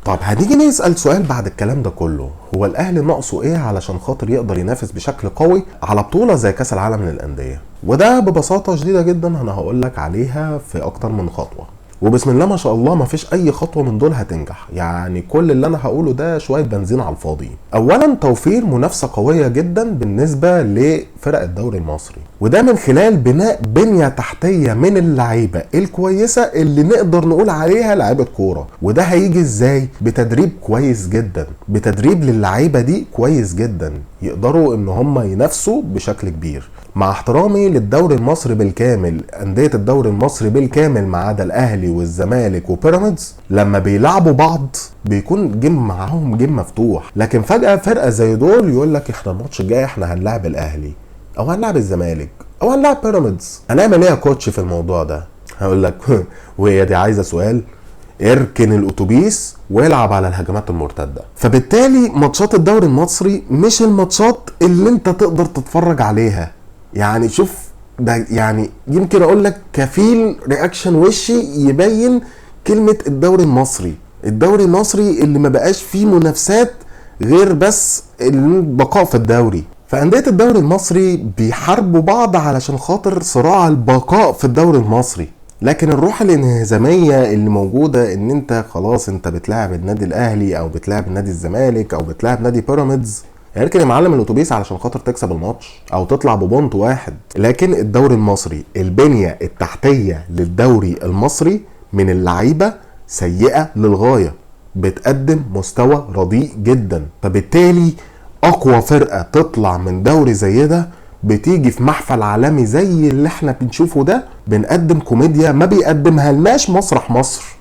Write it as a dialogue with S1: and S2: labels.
S1: طب هنيجي نسأل سؤال بعد الكلام ده كله، هو الاهلي ناقصه ايه علشان خاطر يقدر ينافس بشكل قوي على بطولة زي كاس العالم للأندية؟ وده ببساطة شديدة جدا انا هقولك عليها في اكتر من خطوة، وبسم الله ما شاء الله مفيش اي خطوة من دول هتنجح، يعني كل اللي انا هقوله ده شوية بنزين على الفاضي. اولا توفير منافسة قوية جدا بالنسبة لفرق الدوري المصري، وده من خلال بناء بنية تحتية من اللعيبة الكويسة اللي نقدر نقول عليها لعيبة كورة. وده هيجي ازاي؟ بتدريب كويس جدا، بتدريب للعيبة دي كويس جدا، يقدروا ان هم ينافسوا بشكل كبير. مع احترامي للدوري المصري بالكامل، انديه الدوري المصري بالكامل ما عدا الاهلي والزمالك وبيراميدز، لما بيلعبوا بعض بيكون جيم معاهم جيم مفتوح، لكن فجاه فرقه زي دول يقول لك احنا الماتش الجاي احنا هنلاعب الاهلي او هنلاعب الزمالك او هنلاعب بيراميدز، هنعمل ايه يا كوتش في الموضوع ده؟ هقول لك وهي دي عايزه سؤال؟ اركن الاتوبيس والعب على الهجمات المرتده. فبالتالي ماتشات الدوري المصري مش الماتشات اللي انت تقدر تتفرج عليها. يعني شوف ده، يعني يمكن اقول لك كفيل رياكشن وشي يبين كلمة الدوري المصري. الدوري المصري اللي ما بقاش فيه منافسات غير بس البقاء في الدوري. فأندية الدوري المصري بيحاربوا بعض علشان خاطر صراع البقاء في الدوري المصري، لكن الروح الانهزامية اللي موجودة ان انت خلاص انت بتلاعب النادي الاهلي او بتلاعب نادي الزمالك او بتلاعب نادي بيراميدز، اركن يا معلم الاتوبيس علشان خاطر تكسب الماتش او تطلع ببونت واحد. لكن الدوري المصري البنية التحتية للدوري المصري من اللعيبة سيئة للغاية، بتقدم مستوى رديء جدا. فبالتالي اقوى فرقة تطلع من دوري زي ده بتيجي في محفل عالمي زي اللي احنا بنشوفه ده، بنقدم كوميديا ما بيقدمها لناش مسرح مصر.